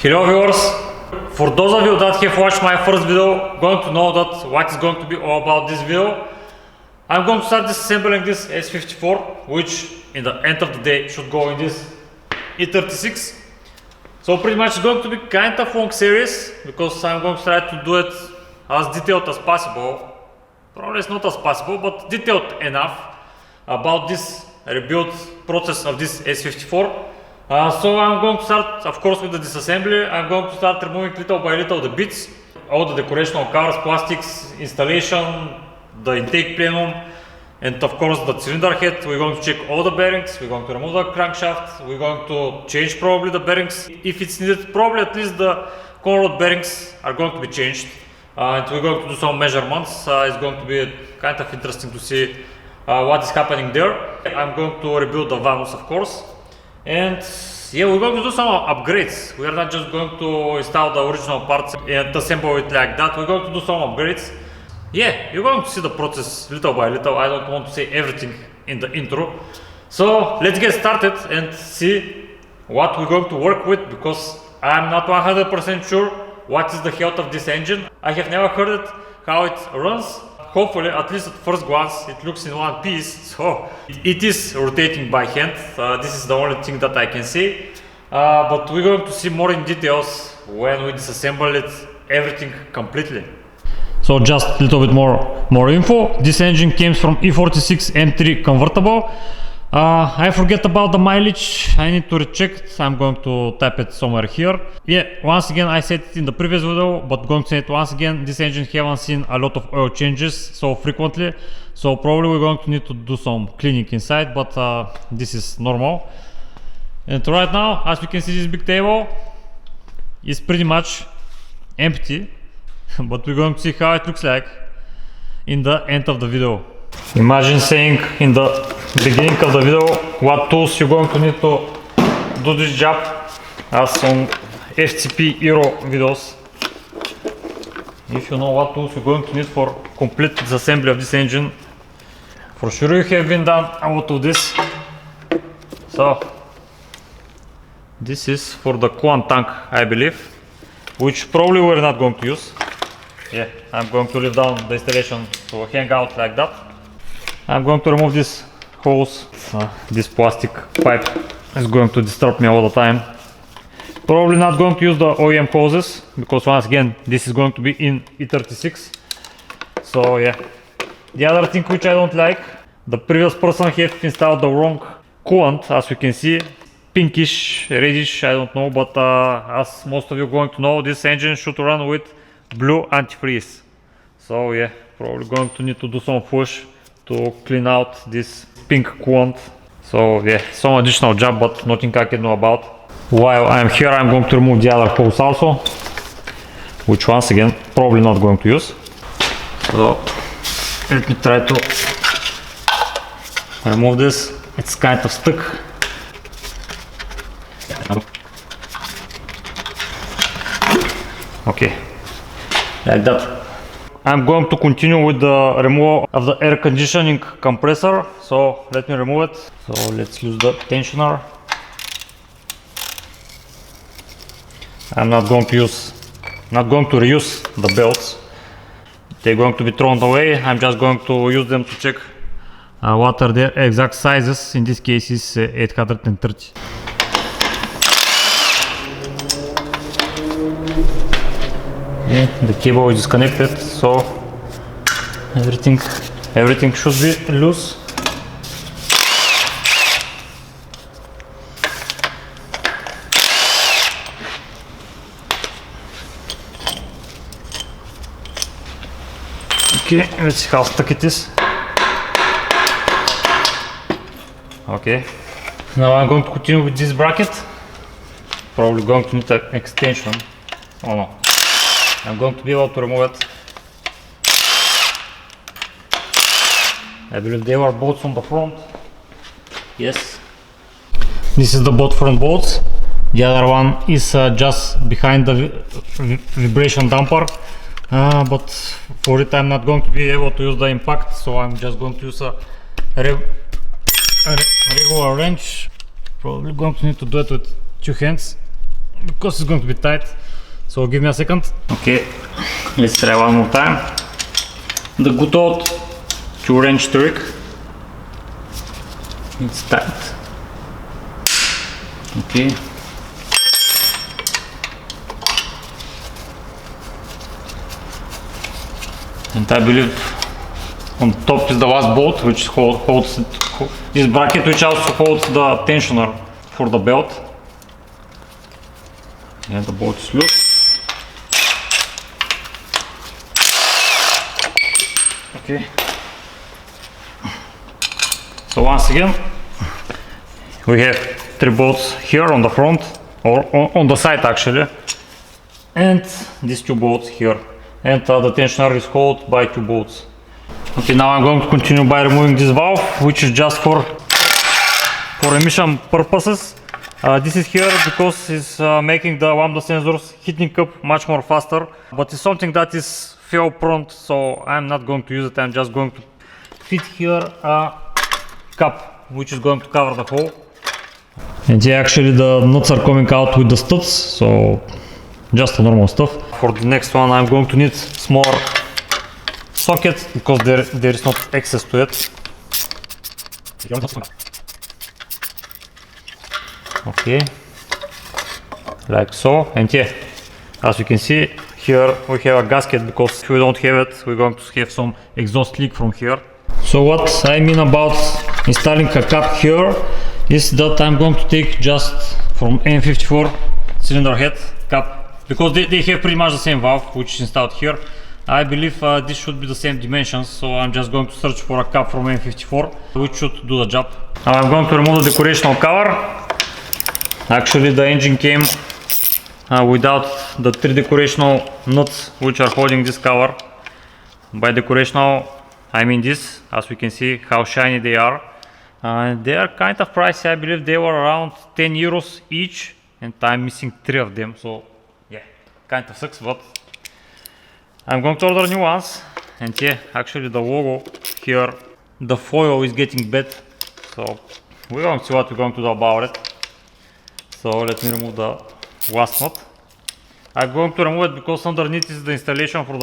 Hello viewers! For those of you that have watched my first video, going to know that what is going to be all about this video. I'm going to start disassembling this S54, which in the end of the day should go in this E36. So pretty much it's going to be kind of long series, because I'm going to try to do it as detailed as possible. Probably it's not as possible, but detailed enough about this rebuild process of this S54. So I'm going to start, of course, with the disassembly. I'm going to start removing little by little the bits, all the decorational covers, plastics, installation, the intake plenum, and of course the cylinder head. We're going to check all the bearings, we're going to remove the crankshaft, we're going to change probably the bearings if it's needed. Probably at least the coil rod bearings are going to be changed, and we're going to do some measurements. It's going to be kind of interesting to see what is happening there. I'm going to rebuild the vanos, of course. And yeah, we're going to do some upgrades. We are not just going to install the original parts and assemble it like that. We're going to do some upgrades. Yeah, you're going to see the process little by little. I don't want to say everything in the intro. So let's get started and see what we're going to work with, because I'm not 100% sure what is the health of this engine. I have never heard it, how it runs. Hopefully, at least at first glance, it looks in one piece, so it is rotating by hand. This is the only thing that I can say, but we're going to see more in details when we disassemble it, everything completely. So just a little bit more info. This engine came from E46 M3 convertible. I forget about the mileage, I need to recheck it. I'm going to type it somewhere here. Yeah, once again, I said it in the previous video, but going to say it once again, this engine haven't seen a lot of oil changes so frequently, so probably we're going to need to do some cleaning inside, but this is normal. And right now, as we can see, this big table is pretty much empty, but we're going to see how it looks like in the end of the video. Imagine saying in the beginning of the video what tools you're going to need to do this job, as on FCP Euro videos. If you know what tools you're going to need for complete disassembly of this engine, for sure you have been done a lot of this. So this is for the coolant tank, I believe, which probably we're not going to use. Yeah, I'm going to leave down the installation to hang out like that. I'm going to remove this hose. This plastic pipe is going to disturb me all the time. Probably not going to use the OEM hoses, because once again this is going to be in E36. So yeah, the other thing which I don't like, the previous person have installed the wrong coolant. As you can see, pinkish, reddish, I don't know, but as most of you are going to know, this engine should run with blue antifreeze. So yeah, probably going to need to do some push to clean out this pink coolant. So yeah, some additional job, but nothing I can know about. While I'm here, I'm going to remove the other hose also, which once again probably not going to use. So let me try to remove this. It's kind of stuck. Okay, like that. I'm going to continue with the removal of the air conditioning compressor, so let me remove it. So let's use the tensioner. I'm not going to reuse the belts. They're going to be thrown away. I'm just going to use them to check what are their exact sizes. In this case is 830. Yeah, the cable is disconnected, so everything should be loose. Okay, let's see how stuck it is. Okay, now I'm going to continue with this bracket. Probably going to need an extension. Oh no, I'm going to be able to remove it. I believe they were bolts on the front. Yes, this is the both front bolts. The other one is just behind the vibration damper, but for it I'm not going to be able to use the impact, so I'm just going to use a regular wrench. Probably going to need to do it with two hands. because it's going to be tight. So give me a second. Okay, let's try one more time. The good old 2-wrench trick. It's tight. Okay. And I believe on top is the last bolt, which holds it, this bracket, which also holds the tensioner for the belt. And the bolt is loose. Okay. So once again, we have 3 bolts here on the front, or on the side actually, and these 2 bolts here, and the tensioner is held by 2 bolts. Okay, now I'm going to continue by removing this valve, which is just for emission purposes. This is here because it's making the lambda sensors heating up much more faster, but it's something that is fail prone, so I'm not going to use it. I'm just going to fit here a cap, which is going to cover the hole. And yeah, actually the nuts are coming out with the studs, so just the normal stuff. For the next one I'm going to need smaller socket because there is not access to it. Okay, like so. And yeah, as you can see, here we have a gasket because if we don't have it, we're going to have some exhaust leak from here. So what I mean about installing a cap here is that I'm going to take just from M54 cylinder head cap, because they have pretty much the same valve which is installed here. I believe this should be the same dimensions, so I'm just going to search for a cap from M54 which should do the job. Now I'm going to remove the decorational cover. Actually the engine came without the 3 decorational nuts which are holding this cover. By decorational I mean this, as we can see how shiny they are. They are kind of pricey. I believe they were around 10 euros each, and I'm missing 3 of them, so yeah, kind of sucks, but I'm going to order new ones. And yeah, actually the logo here, the foil is getting bad, so we're going to see what we're going to do about it. So let me remove the last nut. I'm going to remove it because underneath is the installation for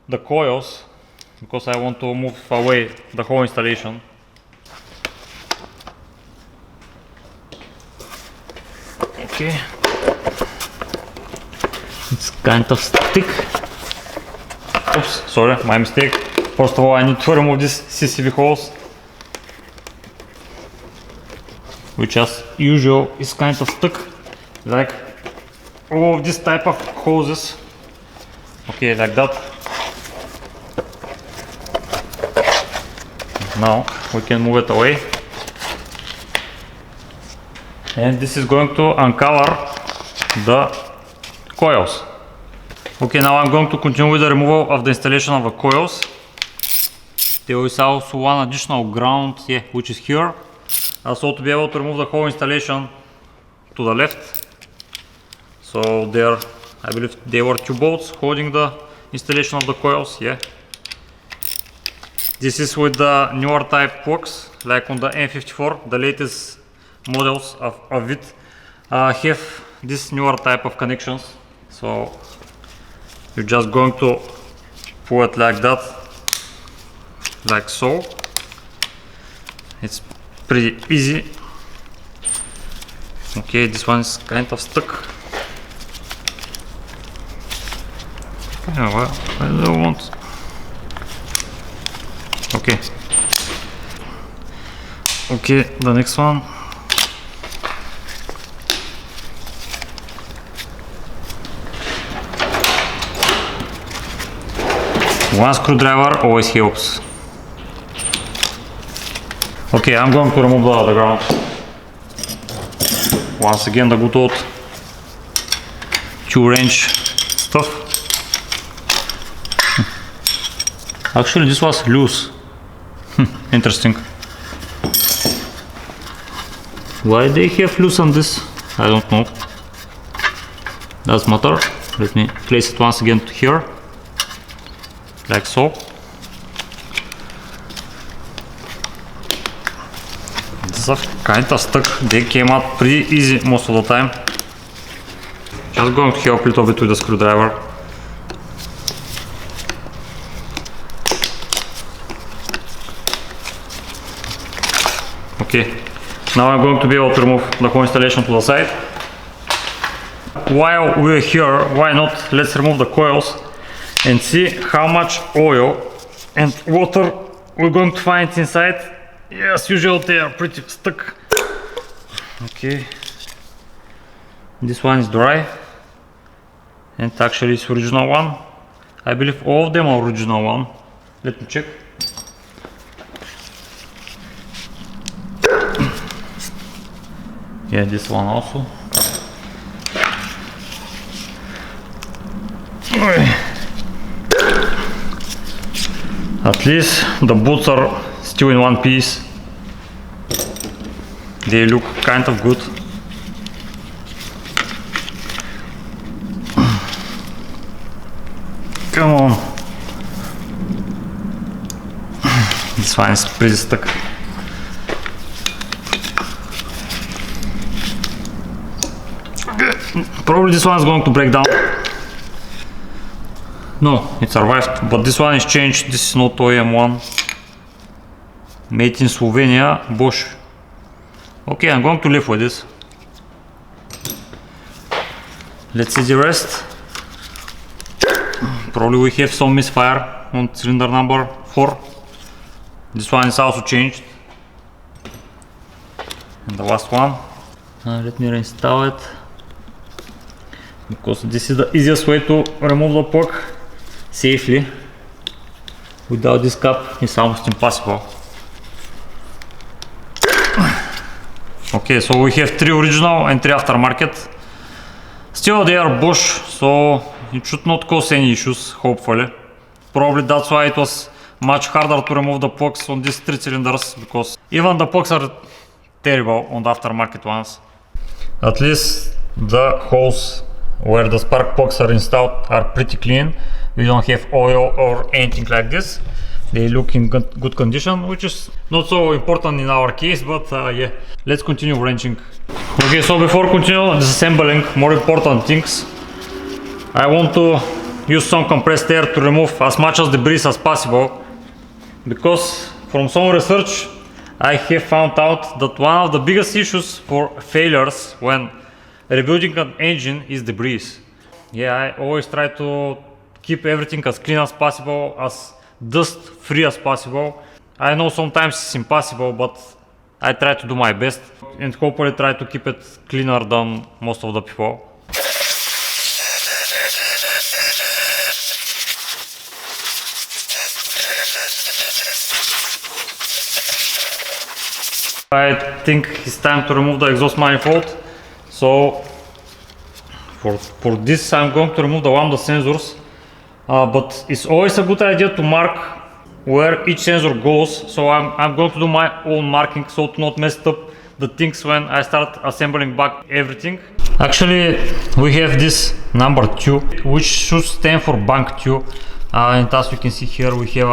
the coils, because I want to move away the whole installation. Okay, it's kind of thick. Oops, sorry, my mistake. First of all, I need to remove these CCV holes, which as usual is kind of stuck, like all of this type of hoses. Okay, like that. Now we can move it away. And this is going to uncover the coils. Okay, now I'm going to continue with the removal of the installation of the coils. There is also one additional ground, yeah, which is here. Also to be able to remove the whole installation to the left. So there, I believe there were 2 bolts holding the installation of the coils, yeah. This is with the newer type plugs, like on the M54, the latest models of it have this newer type of connections. So you're just going to pull it like that, like so. It's pretty easy. Okay, this one is kind of stuck. Yeah, well, I don't want. Okay. Okay, the next one. One screwdriver always helps. Okay, I'm going to remove the ground. Once again, the good old 2-wrench stuff. Actually, this was loose. Interesting. Why they have loose on this? I don't know. Doesn't matter. Let me place it once again here, like so. These are kind of stuck. They came out pretty easy most of the time. Just going to help a little bit with the screwdriver. Okay, now I'm going to be able to remove the whole installation to the side. While we're here, why not let's remove the coils and see how much oil and water we're going to find inside. Yes, usually they are pretty stuck. Okay, this one is dry and actually it's original one. I believe all of them are original one. Let me check. Yeah, this one also. At least the boots are still in one piece. They look kind of good. Come on. This one is pretty stuck. Probably this one is going to break down. No, it survived, but this one is changed. This is not OEM1. Made in Slovenia, Bosch. Okay, I'm going to live with this. Let's see the rest. Probably we have some misfire on cylinder number 4. This one is also changed. And the last one. Let me reinstall it, because this is the easiest way to remove the plug safely. Without this cap it's almost impossible. Okay, so we have 3 original and 3 aftermarket. Still they are Bosch, so it should not cause any issues, hopefully. Probably that's why it was much harder to remove the plugs on these 3 cylinders, because even the plugs are terrible on the aftermarket ones. At least the holes where the spark plugs are installed are pretty clean. We don't have oil or anything like this. They look in good condition, which is not so important in our case, but yeah, let's continue wrenching. Okay, so before continuing disassembling more important things, I want to use some compressed air to remove as much of debris as possible, because from some research I have found out that one of the biggest issues for failures when rebuilding an engine is debris. Yeah, I always try to keep everything as clean as possible, as dust free as possible. I know sometimes it's impossible, but I try to do my best and hopefully try to keep it cleaner than most of the people. I think it's time to remove the exhaust manifold. So for this I'm going to remove the lambda sensors, but it's always a good idea to mark where each sensor goes. So I'm going to do my own marking, so to not mess up the things when I start assembling back everything. Actually, we have this number 2, which should stand for bank 2, and as you can see here, we have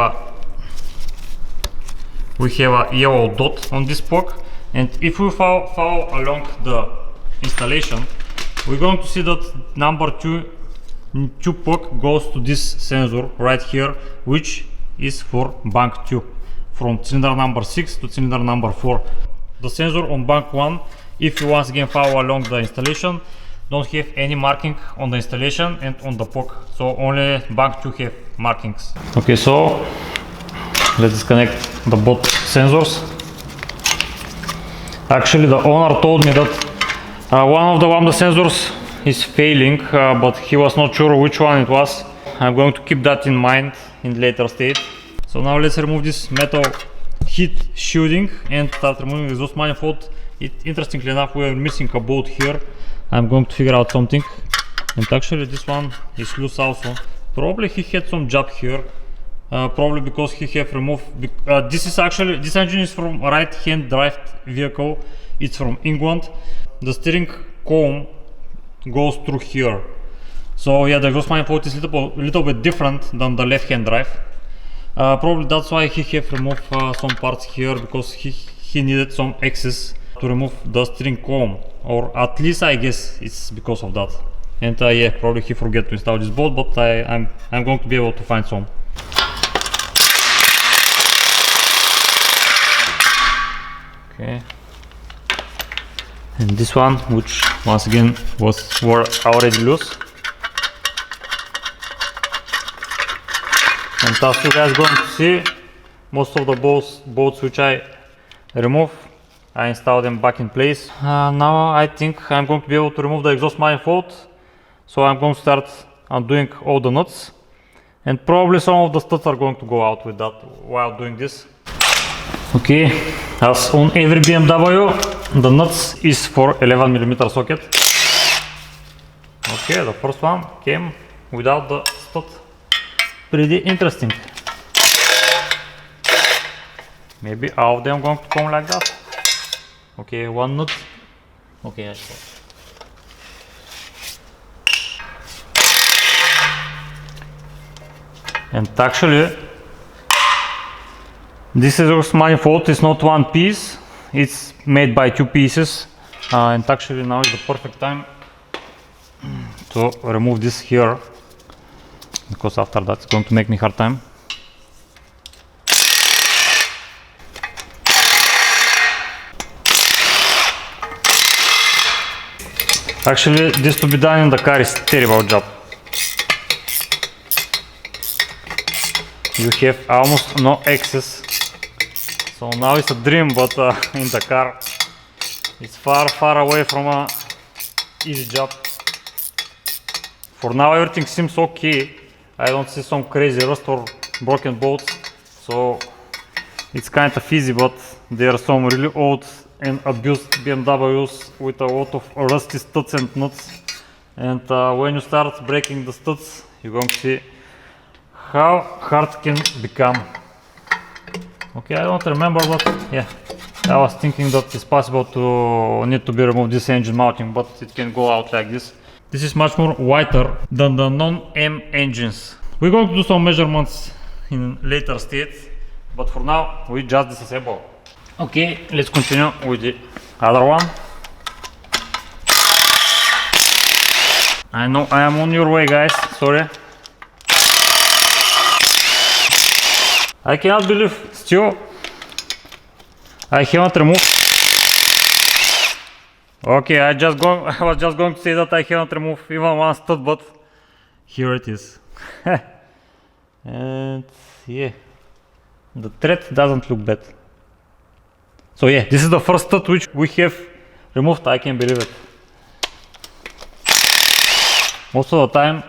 a yellow dot on this plug, and if we follow along the installation, we're going to see that number 2 plug goes to this sensor right here, which is for bank 2, from cylinder number 6 to cylinder number 4. The sensor on bank 1, if you once again follow along the installation, don't have any marking on the installation and on the plug, so only bank 2 have markings. Okay, so let's disconnect the both sensors. Actually, the owner told me that one of the lambda sensors is failing, but he was not sure which one it was. I'm going to keep that in mind in later stage. So now let's remove this metal heat shielding and start removing the exhaust manifold. Interestingly enough, we are missing a bolt here. I'm going to figure out something. And actually this one is loose also. Probably he had some job here. Probably because he have removed, this engine is from a right-hand drive vehicle. It's from England. The steering column goes through here. So yeah, the exhaust manifold is a little bit different than the left-hand drive. Probably that's why he have removed some parts here, because he needed some access to remove the steering column, or at least I guess it's because of that. and yeah, probably he forget to install this bolt, but I'm going to be able to find some. Okay, and this one, which once again were already loose. And as you guys going to see, most of the bolts which I remove, I installed them back in place. Now I think I'm going to be able to remove the exhaust manifold, so I'm going to start undoing all the nuts, and probably some of the studs are going to go out with that while doing this. Okay, as on every BMW, the nuts is for 11mm socket. Okay, the first one came without the stud. Pretty interesting. Maybe all of them going to come like that. Okay, one nut. Okay, I saw. And actually, this exhaust manifold is not one piece, it's made by two pieces. And actually now is the perfect time to remove this here, because after that it's going to make me hard time. Actually, this to be done in the car is a terrible job. You have almost no access. So now it's a dream, but in the car it's far away from a easy job. For now everything seems okay. I don't see some crazy rust or broken bolts, so it's kind of easy, but there are some really old and abused BMWs with a lot of rusty studs and nuts, and when you start breaking the studs, you're going to see how hard it can become. Okay, I don't remember, but yeah, I was thinking that it's possible to need to be removed this engine mounting, but it can go out like this. This is much more wider than the non-M engines. We're going to do some measurements in later state, but for now we just disassemble. Okay, let's continue with the other one. I know I am on your way, guys, sorry. I cannot believe still I haven't removed. Okay, I was just going to say that I haven't removed even one stud, but here it is. And yeah, the thread doesn't look bad. So yeah, this is the first stud which we have removed. I can't believe it. Most of the time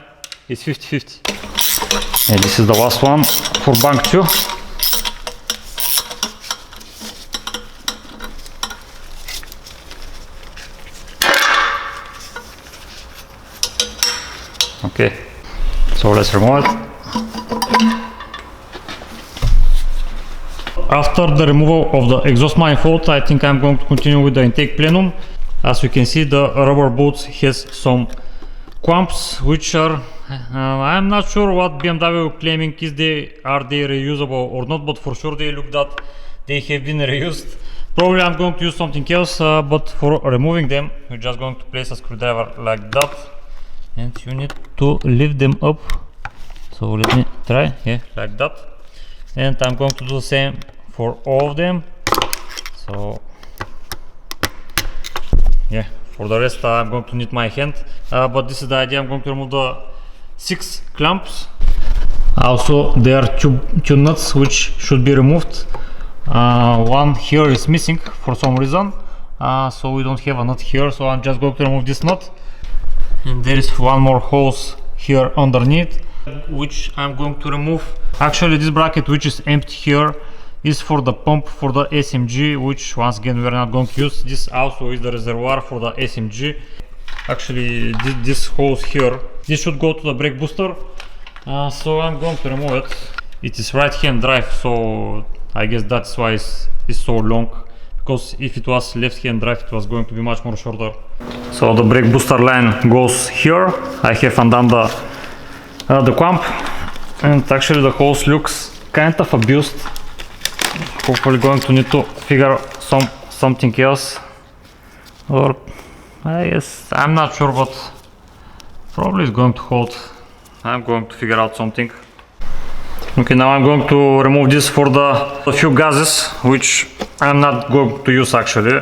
it's 50-50. And this is the last one for bank 2. Okay, so let's remove it. After the removal of the exhaust manifold, I think I'm going to continue with the intake plenum. As you can see, the rubber bolts has some clamps which are I'm not sure what BMW claiming is are they reusable or not, but for sure they look that they have been reused. Probably I'm going to use something else, but for removing them you're just going to place a screwdriver like that, and you need to lift them up. So let me try, yeah, like that. And I'm going to do the same for all of them. So yeah, for the rest I'm going to need my hand, but this is the idea. I'm going to remove the 6 clamps. Also there are two nuts which should be removed. One here is missing for some reason, so we don't have a nut here, so I'm just going to remove this nut. And there is one more hose here underneath which I'm going to remove. Actually this bracket which is empty here is for the pump for the SMG, which once again we are not going to use. This also is the reservoir for the SMG. Actually this hose here, this should go to the brake booster, so I'm going to remove it. It is right hand drive, so I guess that's why it's so long, because if it was left hand drive it was going to be much more shorter. So the brake booster line goes here. I have undone the clamp, and actually the hose looks kind of abused. Hopefully going to need to figure something else, or I guess I'm not sure, but Probably it's going to hold. I'm going to figure out something. Okay, now I'm going to remove this for the few gases, which I'm not going to use actually.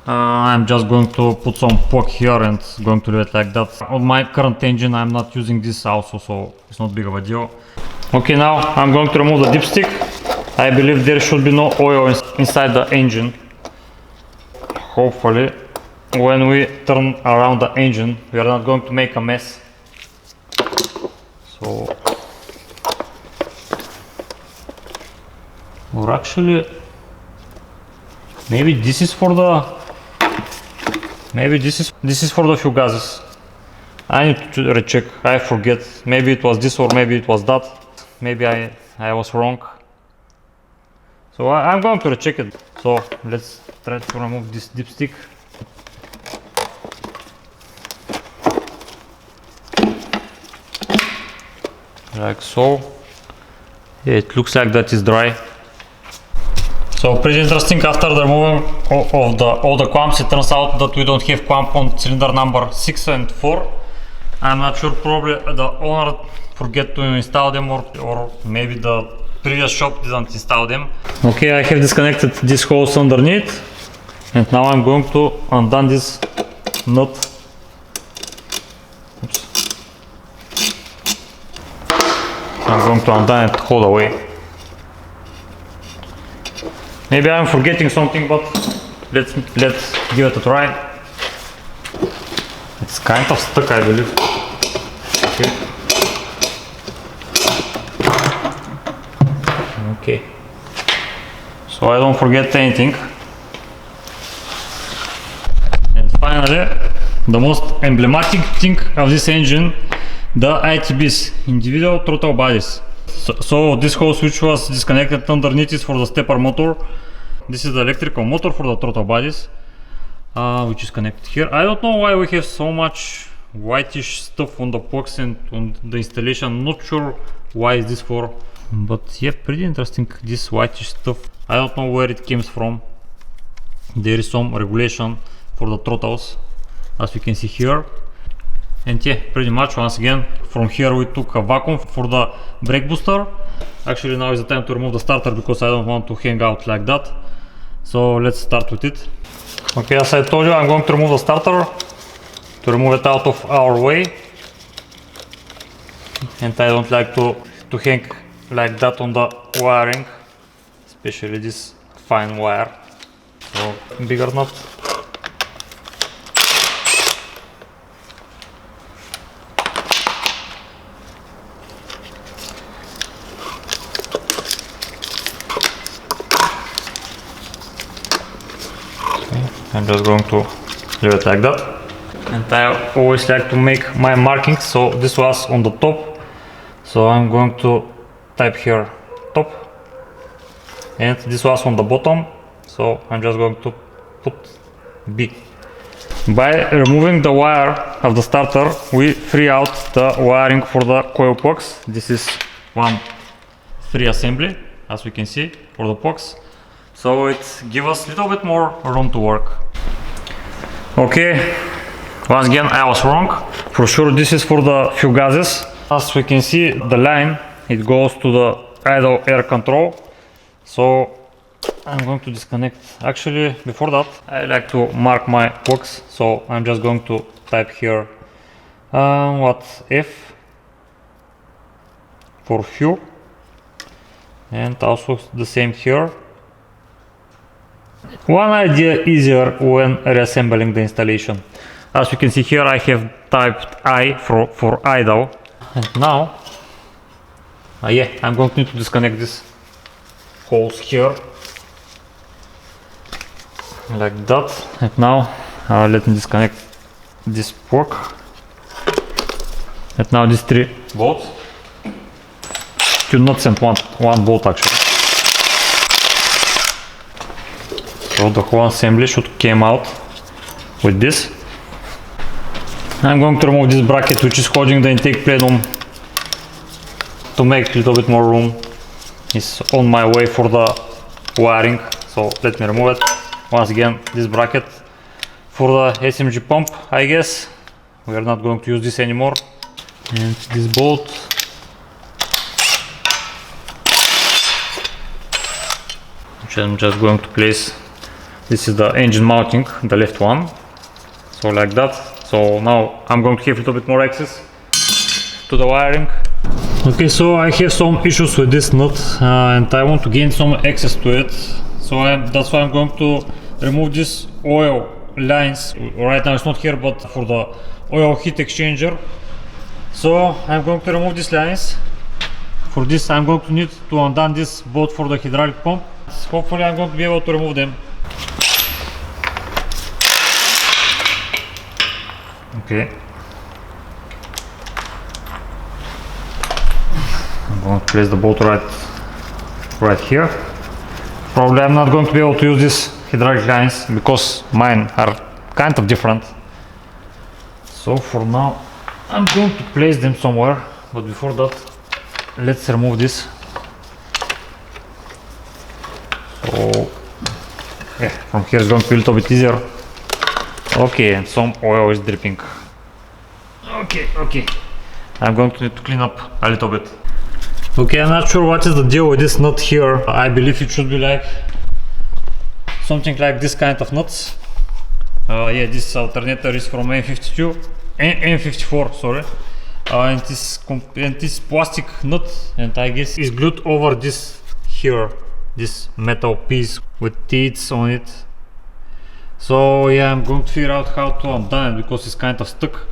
I'm just going to put some poke here and going to leave it like that. On my current engine I'm not using this also, so it's not big of a deal. Okay, now I'm going to remove the dipstick. I believe there should be no oil inside the engine. Hopefully, when we turn around the engine, we are not going to make a mess. So, or actually, maybe this is for the, this is for the few gases. I need to recheck. I forget. Maybe it was this or maybe it was that. Maybe I was wrong. So I'm going to recheck it. So let's try to remove this dipstick. Like so. Yeah, it looks like that is dry. So pretty interesting, after the removal of all the clamps, it turns out that we don't have clamp on cylinder number 6 and 4. I'm not sure, probably the owner forget to install them or maybe the previous shop didn't install them. Okay, I have disconnected these holes underneath and now I'm going to undo this nut. Oops. I'm going to undo it all the way. Maybe I'm forgetting something, but let's give it a try. It's kind of stuck, I believe. Okay. Okay. So I don't forget anything. And finally, the most emblematic thing of this engine, the ITBs, individual throttle bodies. So this hose which was disconnected underneath is for the stepper motor. This is the electrical motor for the throttle bodies, which is connected here. I don't know why we have so much whitish stuff on the box and on the installation. I'm not sure why is this for, but yeah, pretty interesting, this whitish stuff. I don't know where it came from. There is some regulation for the throttles, as we can see here. And yeah, pretty much once again, from here we took a vacuum for the brake booster. Actually now is the time to remove the starter because I don't want to hang out like that. So let's start with it. Okay, as I told you, I'm going to remove the starter, to remove it out of our way. And I don't like to hang like that on the wiring, especially this fine wire. So bigger nut. I'm just going to leave it like that. And I always like to make my markings, so this was on the top. So I'm going to type here top. And this was on the bottom, so I'm just going to put B. By removing the wire of the starter, we free out the wiring for the coil box. This is one free assembly, as we can see, for the box. So it gives us a little bit more room to work. Okay, once again I was wrong. For sure this is for the few gases. As we can see, the line, it goes to the idle air control. So I'm going to disconnect. Actually, before that, I like to mark my box. So I'm just going to type here F for few, and also the same here. One idea easier when reassembling the installation. As you can see here, I have typed I for idle. And now, yeah, I'm going to need to disconnect these holes here. Like that. And now, let me disconnect this fork. And now these 3 bolts. Should not send one bolt actually. So the whole assembly should came out with this. I'm going to remove this bracket which is holding the intake plenum to make a little bit more room. It's on my way for the wiring, so let me remove it. Once again, this bracket for the SMG pump, I guess. We are not going to use this anymore. And this bolt, which I'm just going to place. This is the engine mounting, the left one. So like that. So now I'm going to have a little bit more access to the wiring. Okay, so I have some issues with this nut and I want to gain some access to it. So that's why I'm going to remove this oil lines. Right now it's not here, but for the oil heat exchanger. So I'm going to remove these lines. For this I'm going to need to undo this bolt for the hydraulic pump. Hopefully I'm going to be able to remove them. Okay. I'm going to place the bolt right here. Probably I'm not going to be able to use these hydraulic lines because mine are kind of different. So for now I'm going to place them somewhere, but before that let's remove this. So yeah, from here it's going to be a little bit easier. Okay, and some oil is dripping. Okay. I'm going to need to clean up a little bit. Okay, I'm not sure what is the deal with this nut here. I believe it should be like something like this kind of nuts. Yeah, this alternator is from M54, sorry. And this plastic nut, and I guess is glued over this here, this metal piece with teeth on it. So yeah, I'm going to figure out how to undo it because it's kind of stuck.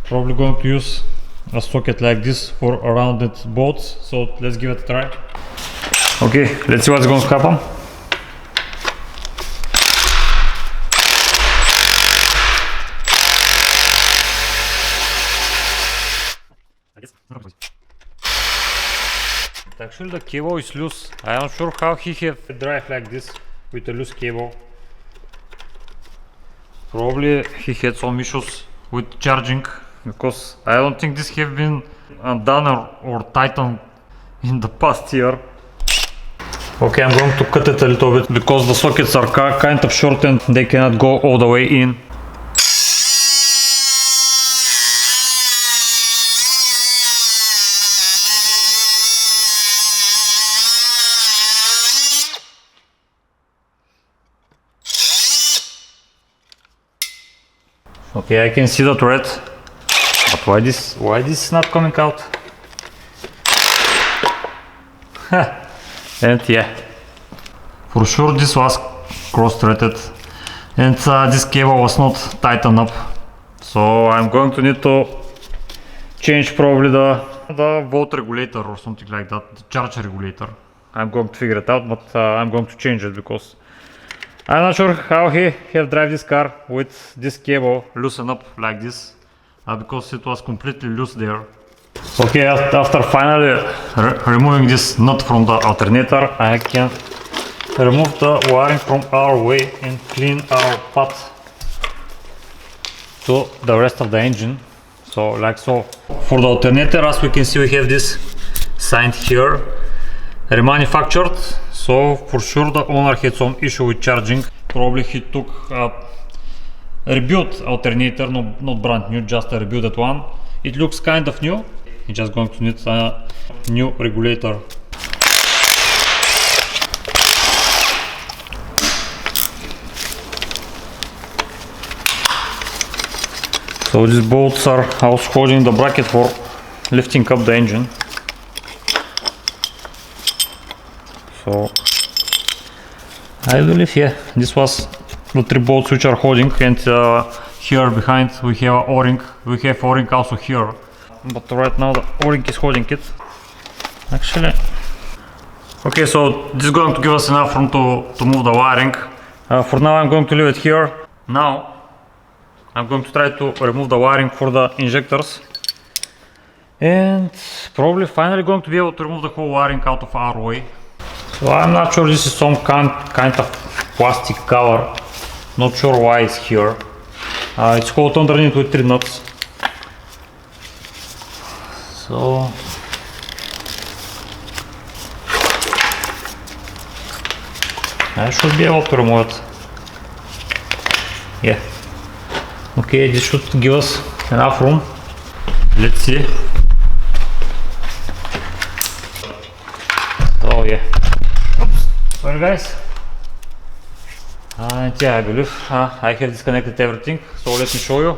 Probably going to use a socket like this for a rounded bolts. So let's give it a try. Okay, let's see what's going to happen. Actually the cable is loose. I am sure how he have a drive like this with a loose cable. Probably he had some issues with charging, because I don't think this have been undone or tightened in the past year. Okay, I'm going to cut it a little bit because the sockets are kind of short and they cannot go all the way in. Okay, I can see the thread, but why this is not coming out? And yeah, for sure this was cross-threaded, and this cable was not tightened up. So I'm going to need to change probably the volt regulator or something like that, the charge regulator. I'm going to figure it out, but I'm going to change it because I'm not sure how he have drive this car with this cable loosened up like this, because it was completely loose there. Okay, after finally removing this nut from the alternator, I can remove the wiring from our way and clean our path to the rest of the engine. So like so. For the alternator, as we can see, we have this sign here, remanufactured. So for sure the owner had some issue with charging. Probably he took a rebuilt alternator, not brand new, just a rebuilt one. It looks kind of new. It's just going to need a new regulator. So these bolts are also holding the bracket for lifting up the engine. So I believe, yeah, this was the 3 bolts which are holding, and here behind we have a O-ring. We have O-ring also here, but right now the O-ring is holding it. Actually, okay, so this is going to give us enough room to move the wiring. For now I'm going to leave it here. Now I'm going to try to remove the wiring for the injectors, and probably finally going to be able to remove the whole wiring out of our way. So I'm not sure, this is some kind of plastic cover, not sure why it's here. It's held underneath with 3 nuts. So I should be able to remove it. Yeah. Okay, this should give us enough room. Let's see. Oh yeah. Oops. Sorry guys. And yeah, I believe I have disconnected everything, so let me show you.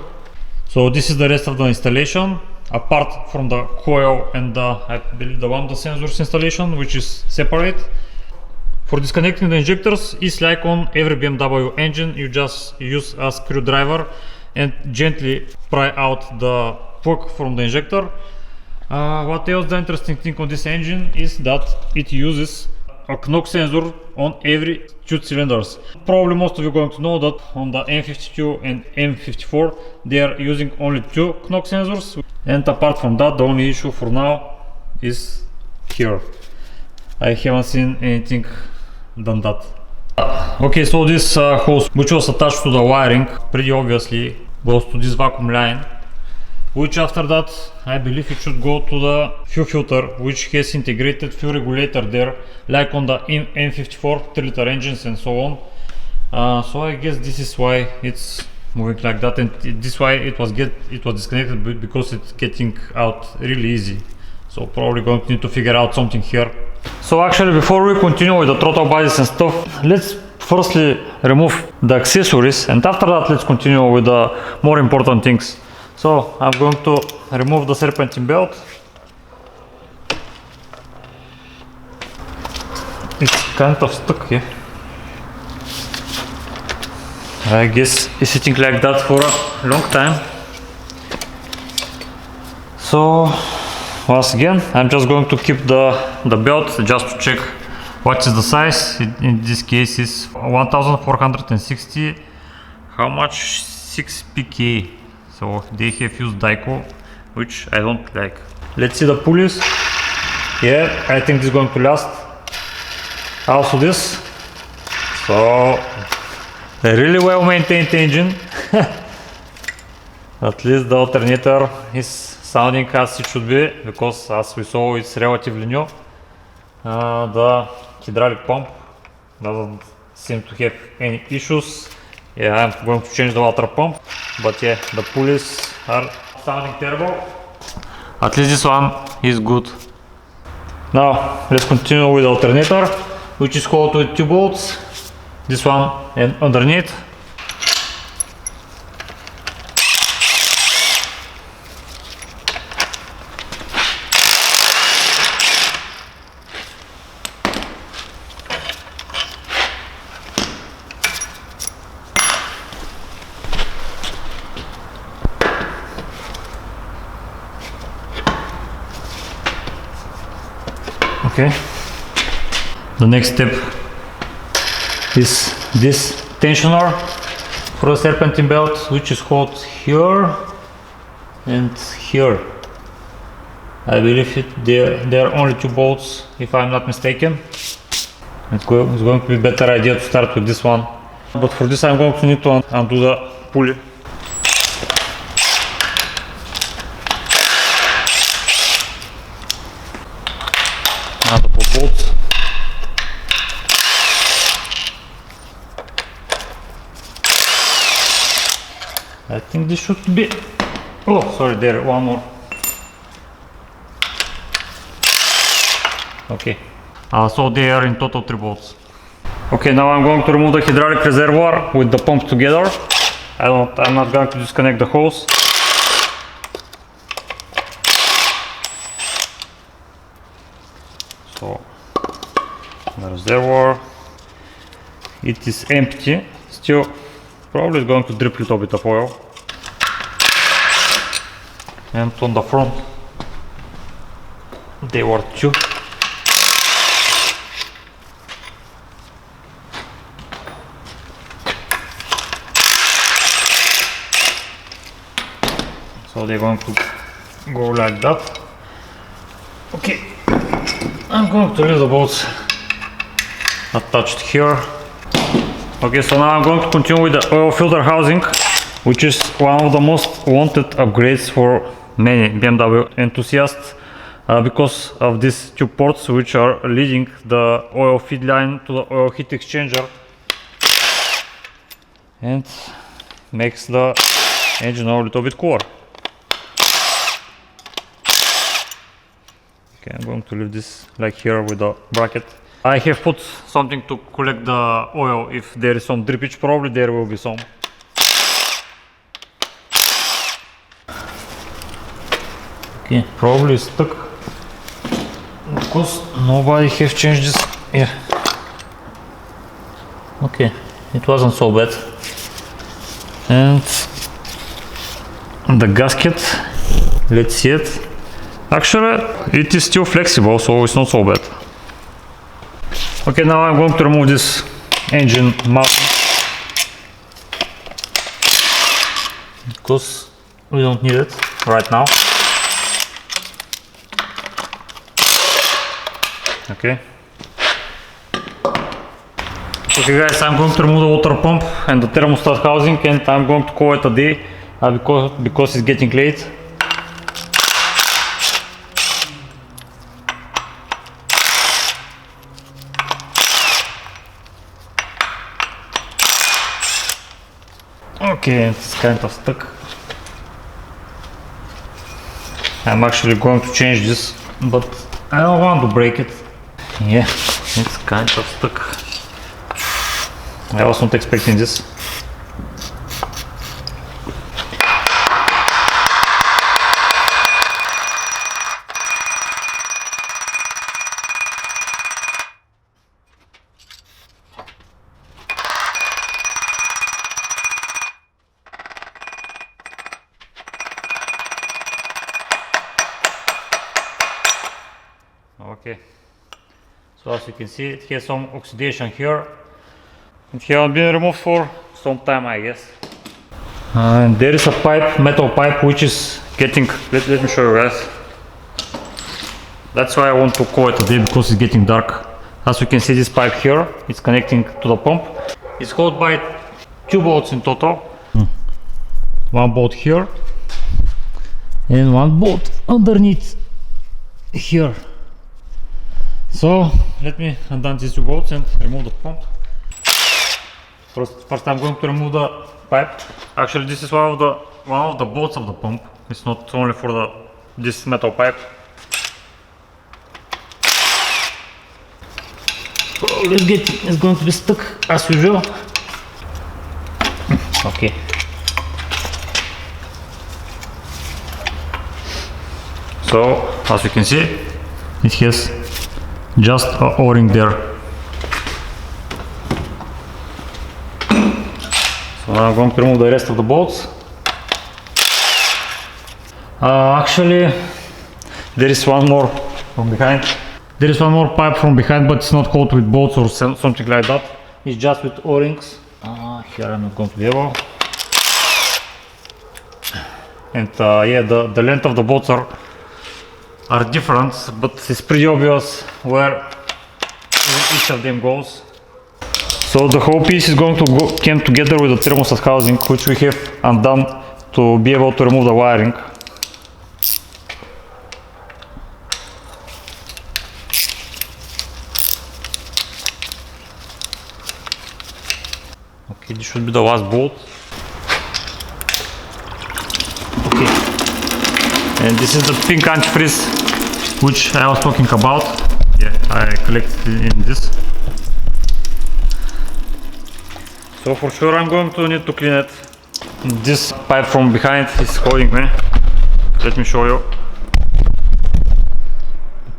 So this is the rest of the installation, apart from the coil and I believe the lambda sensors installation, which is separate. For disconnecting the injectors, it's like on every BMW engine. You just use a screwdriver and gently pry out the plug from the injector. What else? The interesting thing on this engine is that it uses a knock sensor on every 2 cylinders. Probably most of you are going to know that on the M52 and M54 they are using only 2 knock sensors, and apart from that the only issue for now is here. I haven't seen anything than that. Okay, so this hose, which was attached to the wiring, pretty obviously goes to this vacuum line, which after that I believe it should go to the fuel filter, which has integrated fuel regulator there, like on the M54 3-liter engines and so on. So I guess this is why it's moving like that, and this is why it was disconnected, because it's getting out really easy. So probably going to need to figure out something here. So actually, before we continue with the throttle bodies and stuff, let's firstly remove the accessories, and after that let's continue with the more important things. So I'm going to remove the serpentine belt. It's kind of stuck here. I guess it's sitting like that for a long time. So once again, I'm just going to keep the belt just to check what is the size. In this case is 1460. How much? 6 pk. So they have used Daiko, which I don't like. Let's see the pulleys. Yeah, I think this is going to last. Also this. So a really well maintained engine. At least the alternator is sounding as it should be, because as we saw it's relatively new. The hydraulic pump doesn't seem to have any issues. Yeah, I'm going to change the water pump, but yeah, the pulleys are sounding terrible. At least this one is good. Now let's continue with the alternator, which is called with 2 bolts. This one and underneath. Okay. The next step is this tensioner for the serpentine belt, which is called here and here. I believe there are only 2 bolts, if I'm not mistaken. It's going to be a better idea to start with this one, but for this I'm going to need to undo the pulley. Multiple bolts. I think this should be, oh sorry, there one more. Okay, so they are in total 3 bolts. Okay, now I'm going to remove the hydraulic reservoir with the pump together. I'm not going to disconnect the hose. So the reservoir, it is empty still. Probably going to drip a little bit of oil. And on the front they were 2. So they're going to go like that. Okay, I'm going to leave the bolts attached here. Okay, so now I'm going to continue with the oil filter housing, which is one of the most wanted upgrades for many BMW enthusiasts, because of these 2 ports which are leading the oil feed line to the oil heat exchanger, and makes the engine oil a little bit cooler. Okay, I'm going to leave this like here with the bracket. I have put something to collect the oil. If there is some drippage, probably there will be some. Okay, probably stuck because nobody have changed this. Yeah. Okay, it wasn't so bad. And the gasket, let's see it. Actually, it is still flexible, so it's not so bad. Okay, now I'm going to remove this engine mount because we don't need it right now. Okay. Okay guys, I'm going to remove the water pump and the thermostat housing, and I'm going to call it a day because it's getting late. Okay, it's kind of stuck. I'm actually going to change this, but I don't want to break it. Yeah, it's kind of stuck. I was not expecting this. Okay, so as you can see, it has some oxidation here. It has been removed for some time, I guess. And there is a pipe, metal pipe, which is getting, let me show you guys. That's why I want to call it a day, because it's getting dark. As you can see, this pipe here, it's connecting to the pump. It's held by 2 bolts in total. One bolt here and one bolt underneath here. So let me undone these 2 bolts and remove the pump. First I'm going to remove the pipe. Actually, this is one of the bolts of the pump. It's not only for this metal pipe. Oh, it's going to be stuck as usual. Okay. So as you can see, it has just an O-ring there. So I'm going to remove the rest of the bolts. Actually, there is one more from behind. There is one more pipe from behind, but it's not coated with bolts or something like that. It's just with O-rings. Here I'm not going to be able. And yeah, the length of the bolts are different, but it's pretty obvious where each of them goes. So the whole piece is going to came together with the thermostat housing, which we have undone to be able to remove the wiring. Okay, this should be the last bolt. Okay, and this is the pink antifreeze which I was talking about. Yeah, I collected in this. So for sure I'm going to need to clean it. This pipe from behind is holding me. Let me show you.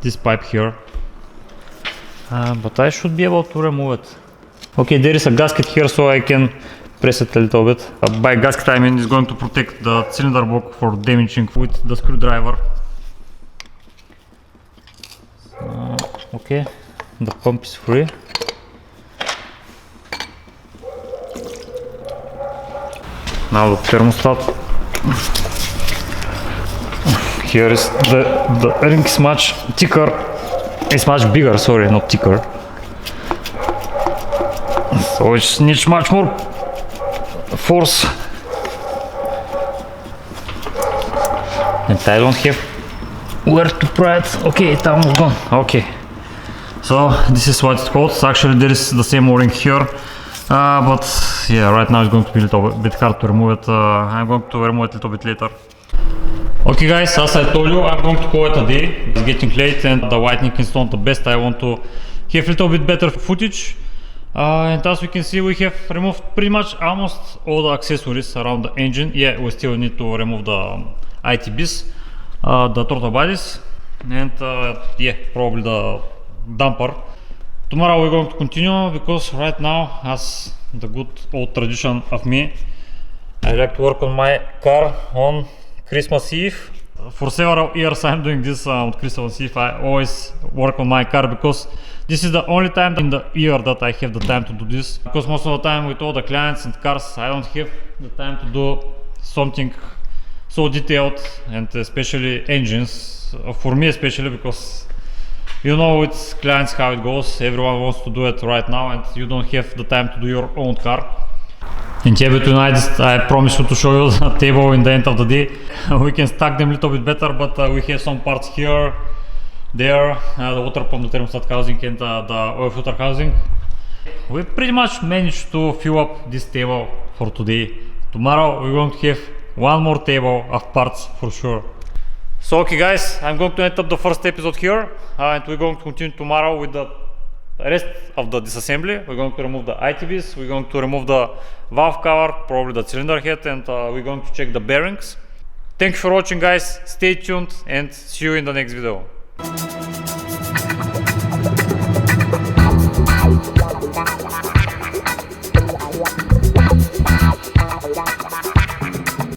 This pipe here. But I should be able to remove it. Okay, there is a gasket here, so I can press it a little bit. By gasket I mean it's going to protect the cylinder block for damaging with the screwdriver. Okay, the pump is free. Now the thermostat. Here is the ring is much thicker. It's much bigger, sorry, not thicker. So it needs much more force. And I don't have where to pry it. Okay, it's almost gone. Okay. So this is what it's called. Actually there is the same O-ring here. But yeah, right now it's going to be a little bit hard to remove it. I'm going to remove it a little bit later. Okay guys, as I told you, I'm going to call it a day. It's getting late and the lighting is not the best. I want to have a little bit better footage. And as we can see, we have removed pretty much almost all the accessories around the engine. Yeah, we still need to remove the ITBs, the throttle bodies, and yeah, probably the damper. Tomorrow we're going to continue, because right now, as the good old tradition of me, I like to work on my car on Christmas Eve. For several years I'm doing this on Christmas Eve. I always work on my car, because this is the only time in the year that I have the time to do this. Because most of the time with all the clients and cars, I don't have the time to do something so detailed, and especially engines. For me especially, because you know with clients how it goes. Everyone wants to do it right now, and you don't have the time to do your own car. And yeah, between I promise you to show you the table in the end of the day. We can stack them a little bit better, but we have some parts here, there, the water pump, the thermostat housing, and the oil filter housing. We pretty much managed to fill up this table for today. Tomorrow we're going to have one more table of parts for sure. So okay guys, I'm going to end up the first episode here, and we're going to continue tomorrow with the rest of the disassembly. We're going to remove the ITBs, we're going to remove the valve cover, probably the cylinder head, and we're going to check the bearings. Thank you for watching guys, stay tuned and see you in the next video.